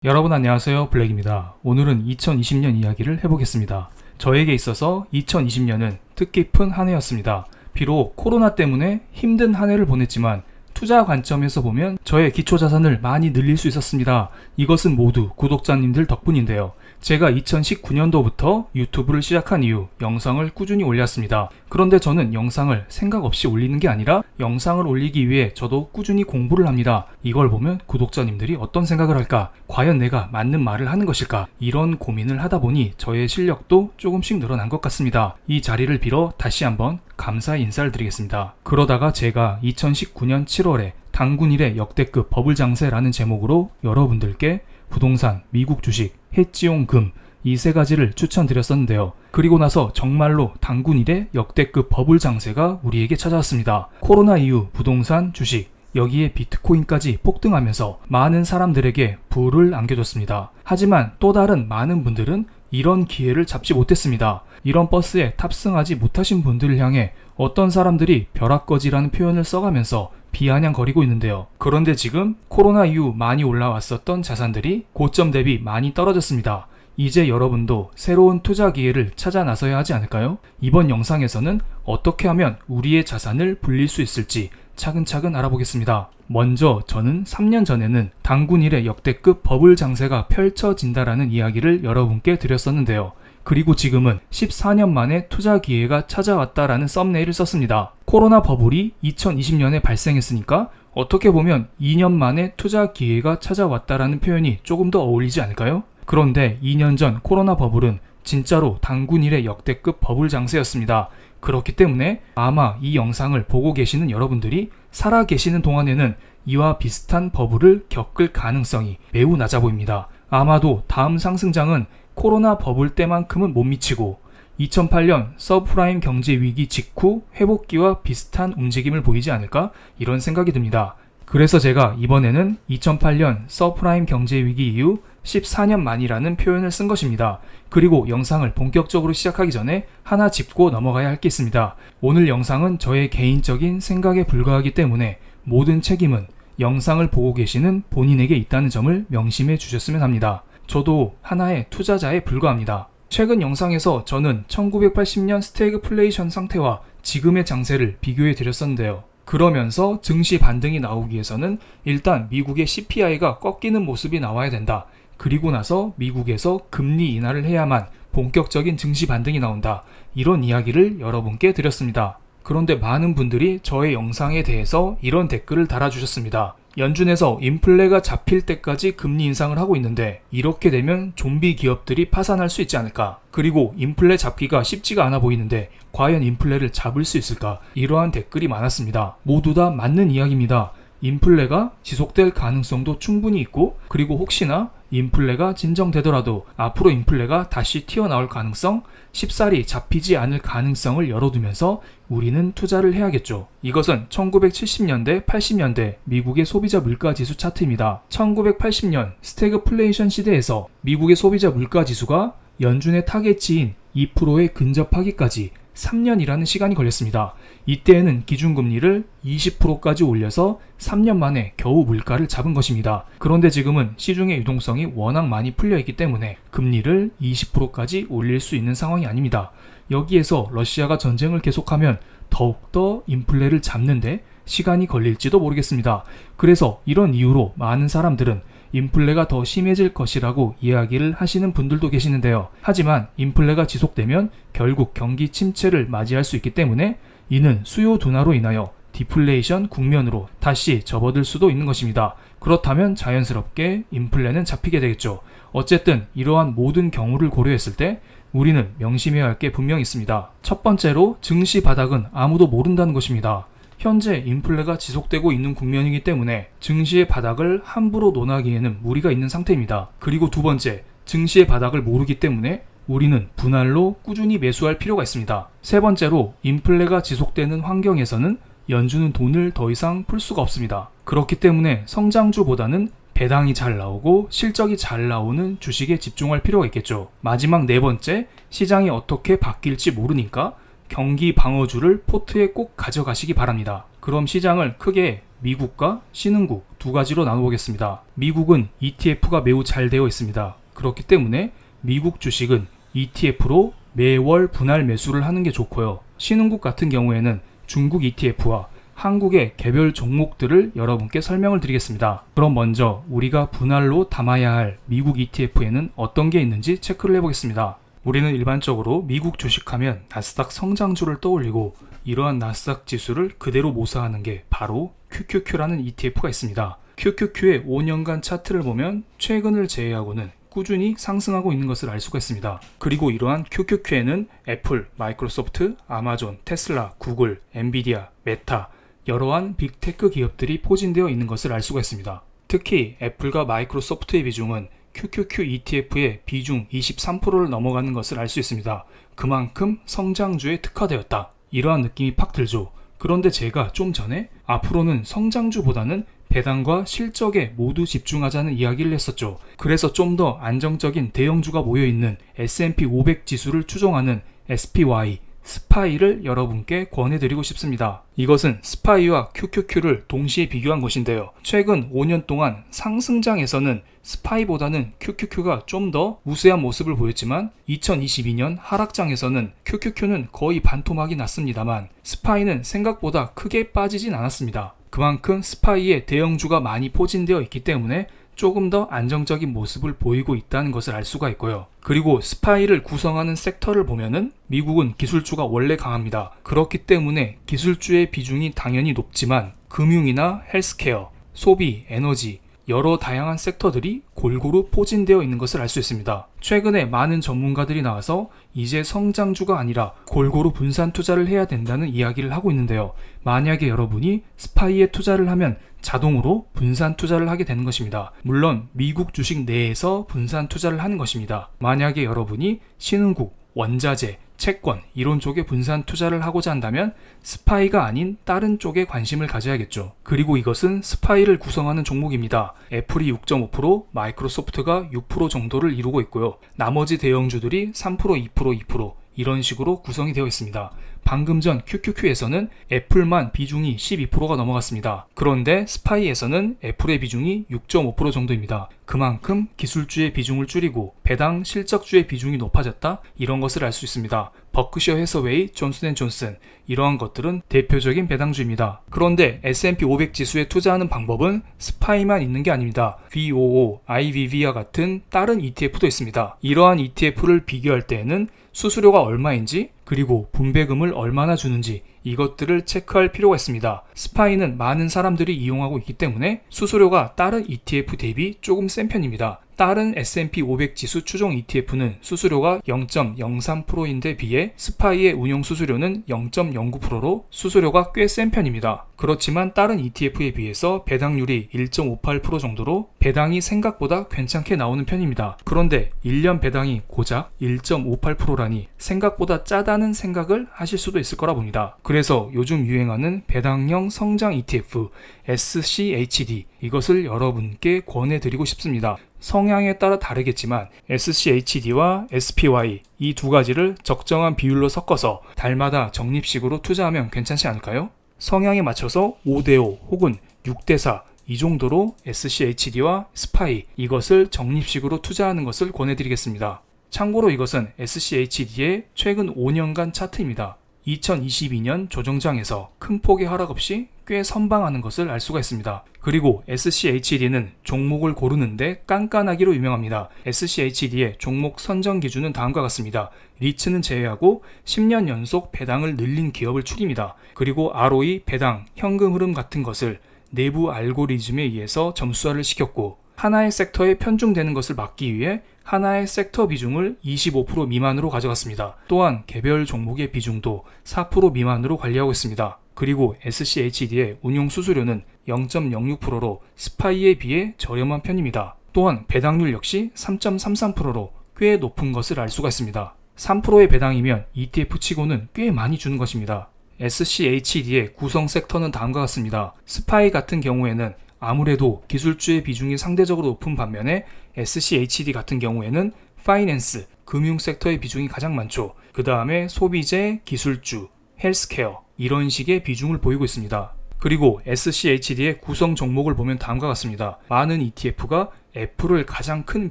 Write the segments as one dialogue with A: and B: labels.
A: 여러분 안녕하세요, 블랙입니다. 오늘은 2020년 이야기를 해보겠습니다. 저에게 있어서 2020년은 뜻깊은 한 해였습니다. 비록 코로나 때문에 힘든 한 해를 보냈지만 투자 관점에서 보면 저의 기초자산을 많이 늘릴 수 있었습니다. 이것은 모두 구독자님들 덕분인데요. 제가 2019년도부터 유튜브를 시작한 이후 영상을 꾸준히 올렸습니다. 그런데 저는 영상을 생각 없이 올리는 게 아니라 영상을 올리기 위해 저도 꾸준히 공부를 합니다. 이걸 보면 구독자님들이 어떤 생각을 할까? 과연 내가 맞는 말을 하는 것일까? 이런 고민을 하다 보니 저의 실력도 조금씩 늘어난 것 같습니다. 이 자리를 빌어 다시 한번 감사의 인사를 드리겠습니다. 그러다가 제가 2019년 7월에 당군 일의 역대급 버블 장세라는 제목으로 여러분들께 부동산, 미국 주식, 해지용 금 이 세 가지를 추천드렸었는데요. 그리고 나서 정말로 당군 일의 역대급 버블 장세가 우리에게 찾아왔습니다. 코로나 이후 부동산, 주식, 여기에 비트코인까지 폭등하면서 많은 사람들에게 부를 안겨줬습니다. 하지만 또 다른 많은 분들은 이런 기회를 잡지 못했습니다. 이런 버스에 탑승하지 못하신 분들을 향해 어떤 사람들이 벼락거지라는 표현을 써가면서 비아냥거리고 있는데요. 그런데 지금 코로나 이후 많이 올라왔었던 자산들이 고점 대비 많이 떨어졌습니다. 이제 여러분도 새로운 투자 기회를 찾아 나서야 하지 않을까요? 이번 영상에서는 어떻게 하면 우리의 자산을 불릴 수 있을지 차근차근 알아보겠습니다. 먼저 저는 3년 전에는 당군 일의 역대급 버블 장세가 펼쳐진다라는 이야기를 여러분께 드렸었는데요. 그리고 지금은 14년 만에 투자 기회가 찾아왔다라는 썸네일을 썼습니다. 코로나 버블이 2020년에 발생했으니까 어떻게 보면 2년 만에 투자 기회가 찾아왔다라는 표현이 조금 더 어울리지 않을까요? 그런데 2년 전 코로나 버블은 진짜로 당군 일의 역대급 버블 장세였습니다. 그렇기 때문에 아마 이 영상을 보고 계시는 여러분들이 살아 계시는 동안에는 이와 비슷한 버블을 겪을 가능성이 매우 낮아 보입니다. 아마도 다음 상승장은 코로나 버블 때만큼은 못 미치고 2008년 서브프라임 경제 위기 직후 회복기와 비슷한 움직임을 보이지 않을까 이런 생각이 듭니다. 그래서 제가 이번에는 2008년 서브프라임 경제 위기 이후 14년 만이라는 표현을 쓴 것입니다. 그리고 영상을 본격적으로 시작하기 전에 하나 짚고 넘어가야 할 게 있습니다. 오늘 영상은 저의 개인적인 생각에 불과하기 때문에 모든 책임은 영상을 보고 계시는 본인에게 있다는 점을 명심해 주셨으면 합니다. 저도 하나의 투자자에 불과합니다. 최근 영상에서 저는 1980년 스태그플레이션 상태와 지금의 장세를 비교해 드렸었는데요. 그러면서 증시 반등이 나오기 위해서는 일단 미국의 CPI가 꺾이는 모습이 나와야 된다. 그리고 나서 미국에서 금리 인하를 해야만 본격적인 증시 반등이 나온다. 이런 이야기를 여러분께 드렸습니다. 그런데 많은 분들이 저의 영상에 대해서 이런 댓글을 달아주셨습니다. 연준에서 인플레가 잡힐 때까지 금리 인상을 하고 있는데 이렇게 되면 좀비 기업들이 파산할 수 있지 않을까? 그리고 인플레 잡기가 쉽지가 않아 보이는데 과연 인플레를 잡을 수 있을까? 이러한 댓글이 많았습니다. 모두 다 맞는 이야기입니다. 인플레가 지속될 가능성도 충분히 있고 그리고 혹시나 인플레가 진정되더라도 앞으로 인플레가 다시 튀어나올 가능성, 쉽사리 잡히지 않을 가능성을 열어두면서 우리는 투자를 해야겠죠. 이것은 1970년대, 80년대 미국의 소비자 물가지수 차트입니다. 1980년 스태그플레이션 시대에서 미국의 소비자 물가지수가 연준의 타겟치인 2%에 근접하기까지 3년이라는 시간이 걸렸습니다. 이때에는 기준금리를 20%까지 올려서 3년 만에 겨우 물가를 잡은 것입니다. 그런데 지금은 시중의 유동성이 워낙 많이 풀려있기 때문에 금리를 20%까지 올릴 수 있는 상황이 아닙니다. 여기에서 러시아가 전쟁을 계속하면 더욱더 인플레를 잡는데 시간이 걸릴지도 모르겠습니다. 그래서 이런 이유로 많은 사람들은 인플레가 더 심해질 것이라고 이야기를 하시는 분들도 계시는데요. 하지만 인플레가 지속되면 결국 경기 침체를 맞이할 수 있기 때문에 이는 수요 둔화로 인하여 디플레이션 국면으로 다시 접어들 수도 있는 것입니다. 그렇다면 자연스럽게 인플레는 잡히게 되겠죠. 어쨌든 이러한 모든 경우를 고려했을 때 우리는 명심해야 할 게 분명히 있습니다. 첫 번째로 증시 바닥은 아무도 모른다는 것입니다. 현재 인플레가 지속되고 있는 국면이기 때문에 증시의 바닥을 함부로 논하기에는 무리가 있는 상태입니다. 그리고 두 번째, 증시의 바닥을 모르기 때문에 우리는 분할로 꾸준히 매수할 필요가 있습니다. 세 번째로, 인플레가 지속되는 환경에서는 연준은 돈을 더 이상 풀 수가 없습니다. 그렇기 때문에 성장주보다는 배당이 잘 나오고 실적이 잘 나오는 주식에 집중할 필요가 있겠죠. 마지막 네 번째, 시장이 어떻게 바뀔지 모르니까 경기 방어주를 포트에 꼭 가져가시기 바랍니다. 그럼 시장을 크게 미국과 신흥국 두 가지로 나눠보겠습니다. 미국은 ETF가 매우 잘 되어 있습니다. 그렇기 때문에 미국 주식은 ETF로 매월 분할 매수를 하는 게 좋고요. 신흥국 같은 경우에는 중국 ETF와 한국의 개별 종목들을 여러분께 설명을 드리겠습니다. 그럼 먼저 우리가 분할로 담아야 할 미국 ETF에는 어떤 게 있는지 체크를 해보겠습니다. 우리는 일반적으로 미국 주식하면 나스닥 성장주를 떠올리고 이러한 나스닥 지수를 그대로 모사하는 게 바로 QQQ라는 ETF가 있습니다. QQQ의 5년간 차트를 보면 최근을 제외하고는 꾸준히 상승하고 있는 것을 알 수가 있습니다. 그리고 이러한 QQQ에는 애플, 마이크로소프트, 아마존, 테슬라, 구글, 엔비디아, 메타 여러한 빅테크 기업들이 포진되어 있는 것을 알 수가 있습니다. 특히 애플과 마이크로소프트의 비중은 QQQ ETF의 비중 23%를 넘어가는 것을 알 수 있습니다. 그만큼 성장주에 특화되었다. 이러한 느낌이 팍 들죠. 그런데 제가 좀 전에 앞으로는 성장주보다는 배당과 실적에 모두 집중하자는 이야기를 했었죠. 그래서 좀 더 안정적인 대형주가 모여있는 S&P 500 지수를 추종하는 SPY, 스파이를 여러분께 권해드리고 싶습니다. 이것은 스파이와 QQQ를 동시에 비교한 것인데요. 최근 5년 동안 상승장에서는 스파이보다는 QQQ가 좀 더 우세한 모습을 보였지만 2022년 하락장에서는 QQQ는 거의 반토막이 났습니다만 스파이는 생각보다 크게 빠지진 않았습니다. 그만큼 스파이의 대형주가 많이 포진되어 있기 때문에 조금 더 안정적인 모습을 보이고 있다는 것을 알 수가 있고요. 그리고 스파이를 구성하는 섹터를 보면은 미국은 기술주가 원래 강합니다. 그렇기 때문에 기술주의 비중이 당연히 높지만 금융이나 헬스케어, 소비, 에너지 여러 다양한 섹터들이 골고루 포진되어 있는 것을 알 수 있습니다. 최근에 많은 전문가들이 나와서 이제 성장주가 아니라 골고루 분산 투자를 해야 된다는 이야기를 하고 있는데요. 만약에 여러분이 스파이에 투자를 하면 자동으로 분산 투자를 하게 되는 것입니다. 물론 미국 주식 내에서 분산 투자를 하는 것입니다. 만약에 여러분이 신흥국, 원자재, 채권 이런 쪽에 분산 투자를 하고자 한다면 스파이가 아닌 다른 쪽에 관심을 가져야겠죠. 그리고 이것은 스파이를 구성하는 종목입니다. 애플이 6.5%, 마이크로소프트가 6% 정도를 이루고 있고요. 나머지 대형주들이 3%, 2% 이런 식으로 구성이 되어 있습니다. 방금 전 QQQ에서는 애플만 비중이 12%가 넘어갔습니다. 그런데 스파이에서는 애플의 비중이 6.5% 정도입니다. 그만큼 기술주의 비중을 줄이고 배당 실적주의 비중이 높아졌다 이런 것을 알 수 있습니다. 버크셔 해서웨이, 존슨앤존슨 이러한 것들은 대표적인 배당주입니다. 그런데 S&P 500 지수에 투자하는 방법은 스파이만 있는 게 아닙니다. VOO, IVV와 같은 다른 ETF도 있습니다. 이러한 ETF를 비교할 때에는 수수료가 얼마인지 그리고 분배금을 얼마나 주는지 이것들을 체크할 필요가 있습니다. 스파이는 많은 사람들이 이용하고 있기 때문에 수수료가 다른 ETF 대비 조금 센 편입니다. 다른 S&P 500 지수 추종 ETF는 수수료가 0.03%인데 비해 스파이의 운용 수수료는 0.09%로 수수료가 꽤 센 편입니다. 그렇지만 다른 ETF에 비해서 배당률이 1.58% 정도로 배당이 생각보다 괜찮게 나오는 편입니다. 그런데 1년 배당이 고작 1.58%라니 생각보다 짜다는 생각을 하실 수도 있을 거라 봅니다. 그래서 요즘 유행하는 배당형 성장 ETF SCHD 이것을 여러분께 권해드리고 싶습니다. 성향에 따라 다르겠지만 SCHD와 SPY 이 두 가지를 적정한 비율로 섞어서 달마다 적립식으로 투자하면 괜찮지 않을까요? 성향에 맞춰서 5대5 혹은 6대4 이 정도로 SCHD와 스파이 이것을 적립식으로 투자하는 것을 권해드리겠습니다. 참고로 이것은 SCHD의 최근 5년간 차트입니다. 2022년 조정장에서 큰 폭의 하락 없이 꽤 선방하는 것을 알 수가 있습니다. 그리고 SCHD는 종목을 고르는데 깐깐하기로 유명합니다. SCHD의 종목 선정 기준은 다음과 같습니다. 리츠는 제외하고 10년 연속 배당을 늘린 기업을 추립니다. 그리고 ROE, 배당, 현금 흐름 같은 것을 내부 알고리즘에 의해서 점수화를 시켰고 하나의 섹터에 편중되는 것을 막기 위해 하나의 섹터 비중을 25% 미만으로 가져갔습니다. 또한 개별 종목의 비중도 4% 미만으로 관리하고 있습니다. 그리고 SCHD의 운용 수수료는 0.06%로 스파이에 비해 저렴한 편입니다. 또한 배당률 역시 3.33%로 꽤 높은 것을 알 수가 있습니다. 3%의 배당이면 ETF 치고는 꽤 많이 주는 것입니다. SCHD의 구성 섹터는 다음과 같습니다. 스파이 같은 경우에는 아무래도 기술주의 비중이 상대적으로 높은 반면에 SCHD 같은 경우에는 파이낸스, 금융 섹터의 비중이 가장 많죠. 그 다음에 소비재, 기술주, 헬스케어 이런 식의 비중을 보이고 있습니다. 그리고 SCHD의 구성 종목을 보면 다음과 같습니다. 많은 ETF가 애플을 가장 큰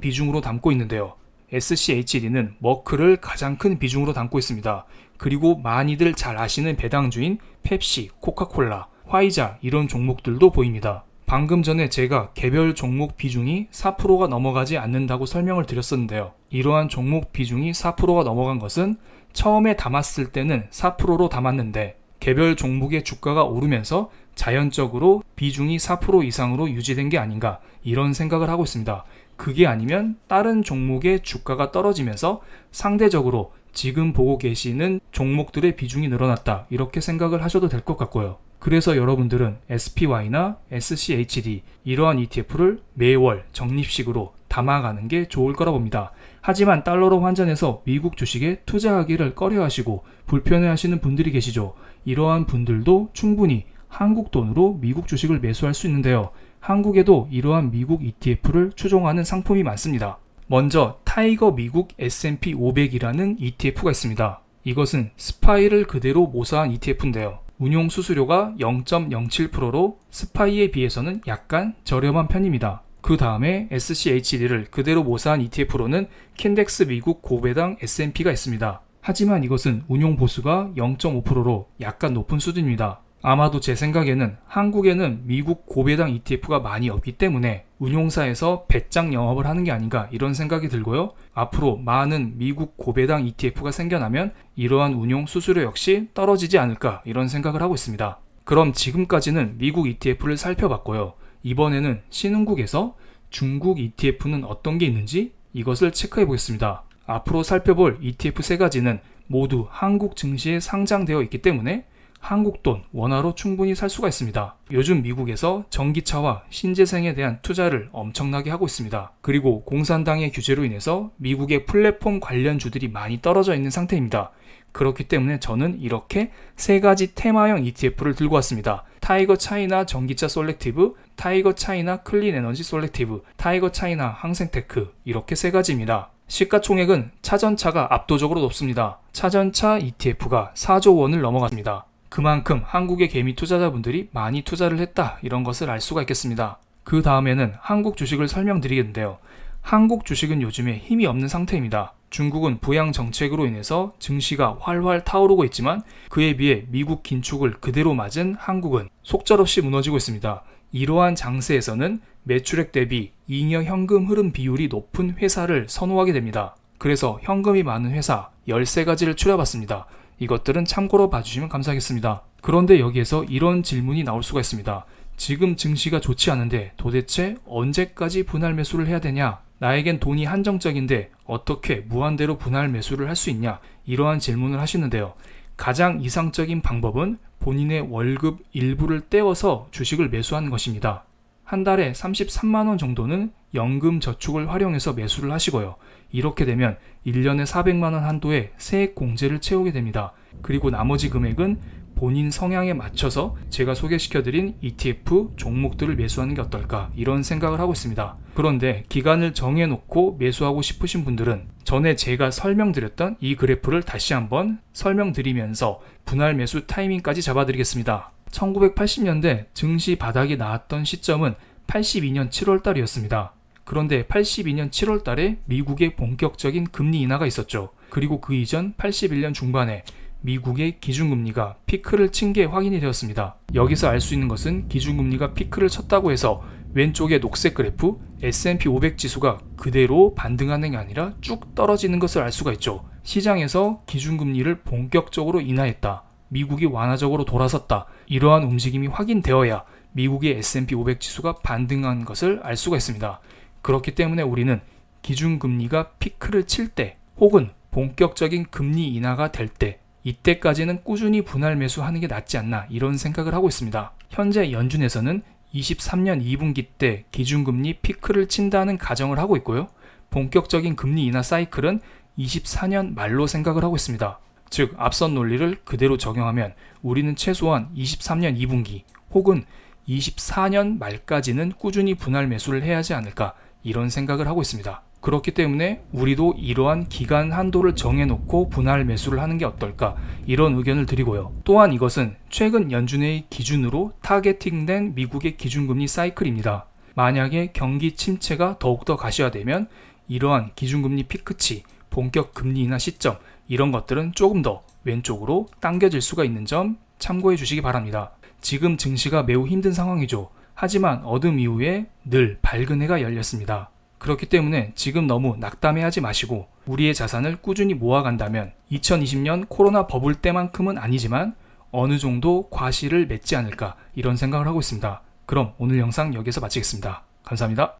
A: 비중으로 담고 있는데요. SCHD는 머크를 가장 큰 비중으로 담고 있습니다. 그리고 많이들 잘 아시는 배당주인 펩시, 코카콜라, 화이자 이런 종목들도 보입니다. 방금 전에 제가 개별 종목 비중이 4%가 넘어가지 않는다고 설명을 드렸었는데요. 이러한 종목 비중이 4%가 넘어간 것은 처음에 담았을 때는 4%로 담았는데 개별 종목의 주가가 오르면서 자연적으로 비중이 4% 이상으로 유지된 게 아닌가 이런 생각을 하고 있습니다. 그게 아니면 다른 종목의 주가가 떨어지면서 상대적으로 지금 보고 계시는 종목들의 비중이 늘어났다 이렇게 생각을 하셔도 될 것 같고요. 그래서 여러분들은 SPY나 SCHD 이러한 ETF를 매월 적립식으로 담아가는 게 좋을 거라 봅니다. 하지만 달러로 환전해서 미국 주식에 투자하기를 꺼려하시고 불편해하시는 분들이 계시죠. 이러한 분들도 충분히 한국 돈으로 미국 주식을 매수할 수 있는데요. 한국에도 이러한 미국 ETF를 추종하는 상품이 많습니다. 먼저 타이거 미국 S&P 500이라는 ETF가 있습니다. 이것은 스파이를 그대로 모사한 ETF인데요. 운용 수수료가 0.07%로 스파이에 비해서는 약간 저렴한 편입니다. 그 다음에 SCHD를 그대로 모사한 ETF로는 킨덱스 미국 고배당 S&P가 있습니다. 하지만 이것은 운용 보수가 0.5%로 약간 높은 수준입니다. 아마도 제 생각에는 한국에는 미국 고배당 ETF가 많이 없기 때문에 운용사에서 배짱 영업을 하는 게 아닌가 이런 생각이 들고요. 앞으로 많은 미국 고배당 ETF가 생겨나면 이러한 운용 수수료 역시 떨어지지 않을까 이런 생각을 하고 있습니다. 그럼 지금까지는 미국 ETF를 살펴봤고요. 이번에는 신흥국에서 중국 ETF는 어떤 게 있는지 이것을 체크해 보겠습니다. 앞으로 살펴볼 ETF 3가지는 모두 한국 증시에 상장되어 있기 때문에 한국 돈, 원화로 충분히 살 수가 있습니다. 요즘 미국에서 전기차와 신재생에 대한 투자를 엄청나게 하고 있습니다. 그리고 공산당의 규제로 인해서 미국의 플랫폼 관련주들이 많이 떨어져 있는 상태입니다. 그렇기 때문에 저는 이렇게 3가지 테마형 ETF를 들고 왔습니다. 타이거 차이나 전기차 솔렉티브, 타이거 차이나 클린 에너지 솔렉티브, 타이거 차이나 항생테크 이렇게 3가지입니다. 시가총액은 차전차가 압도적으로 높습니다. 차전차 ETF가 4조 원을 넘어갔습니다. 그만큼 한국의 개미 투자자분들이 많이 투자를 했다 이런 것을 알 수가 있겠습니다. 그 다음에는 한국 주식을 설명드리겠는데요. 한국 주식은 요즘에 힘이 없는 상태입니다. 중국은 부양 정책으로 인해서 증시가 활활 타오르고 있지만 그에 비해 미국 긴축을 그대로 맞은 한국은 속절없이 무너지고 있습니다. 이러한 장세에서는 매출액 대비 잉여 현금 흐름 비율이 높은 회사를 선호하게 됩니다. 그래서 현금이 많은 회사 13가지를 추려봤습니다. 이것들은 참고로 봐주시면 감사하겠습니다. 그런데 여기에서 이런 질문이 나올 수가 있습니다. 지금 증시가 좋지 않은데 도대체 언제까지 분할 매수를 해야 되냐? 나에겐 돈이 한정적인데 어떻게 무한대로 분할 매수를 할 수 있냐? 이러한 질문을 하시는데요. 가장 이상적인 방법은 본인의 월급 일부를 떼어서 주식을 매수하는 것입니다. 한 달에 33만 원 정도는 연금 저축을 활용해서 매수를 하시고요. 이렇게 되면 1년에 400만 원 한도의 세액 공제를 채우게 됩니다. 그리고 나머지 금액은 본인 성향에 맞춰서 제가 소개시켜드린 ETF 종목들을 매수하는 게 어떨까 이런 생각을 하고 있습니다. 그런데 기간을 정해놓고 매수하고 싶으신 분들은 전에 제가 설명드렸던 이 그래프를 다시 한번 설명드리면서 분할 매수 타이밍까지 잡아드리겠습니다. 1980년대 증시 바닥이 나왔던 시점은 82년 7월 달이었습니다. 그런데 82년 7월 달에 미국의 본격적인 금리 인하가 있었죠. 그리고 그 이전 81년 중반에 미국의 기준금리가 피크를 친 게 확인이 되었습니다. 여기서 알 수 있는 것은 기준금리가 피크를 쳤다고 해서 왼쪽의 녹색 그래프 S&P 500 지수가 그대로 반등하는 게 아니라 쭉 떨어지는 것을 알 수가 있죠. 시장에서 기준금리를 본격적으로 인하했다. 미국이 완화적으로 돌아섰다. 이러한 움직임이 확인되어야 미국의 S&P 500 지수가 반등한 것을 알 수가 있습니다. 그렇기 때문에 우리는 기준금리가 피크를 칠 때 혹은 본격적인 금리 인하가 될 때 이때까지는 꾸준히 분할 매수하는 게 낫지 않나 이런 생각을 하고 있습니다. 현재 연준에서는 23년 2분기 때 기준금리 피크를 친다는 가정을 하고 있고요. 본격적인 금리 인하 사이클은 24년 말로 생각을 하고 있습니다. 즉 앞선 논리를 그대로 적용하면 우리는 최소한 23년 2분기 혹은 24년 말까지는 꾸준히 분할 매수를 해야 하지 않을까 이런 생각을 하고 있습니다. 그렇기 때문에 우리도 이러한 기간 한도를 정해놓고 분할 매수를 하는 게 어떨까, 이런 의견을 드리고요. 또한 이것은 최근 연준의 기준으로 타겟팅된 미국의 기준금리 사이클입니다. 만약에 경기 침체가 더욱더 가시화되면 이러한 기준금리 피크치, 본격 금리 인하 시점, 이런 것들은 조금 더 왼쪽으로 당겨질 수가 있는 점 참고해 주시기 바랍니다. 지금 증시가 매우 힘든 상황이죠. 하지만 어둠 이후에 늘 밝은 해가 열렸습니다. 그렇기 때문에 지금 너무 낙담해하지 마시고 우리의 자산을 꾸준히 모아간다면 2020년 코로나 버블 때만큼은 아니지만 어느 정도 과실을 맺지 않을까, 이런 생각을 하고 있습니다. 그럼 오늘 영상 여기서 마치겠습니다. 감사합니다.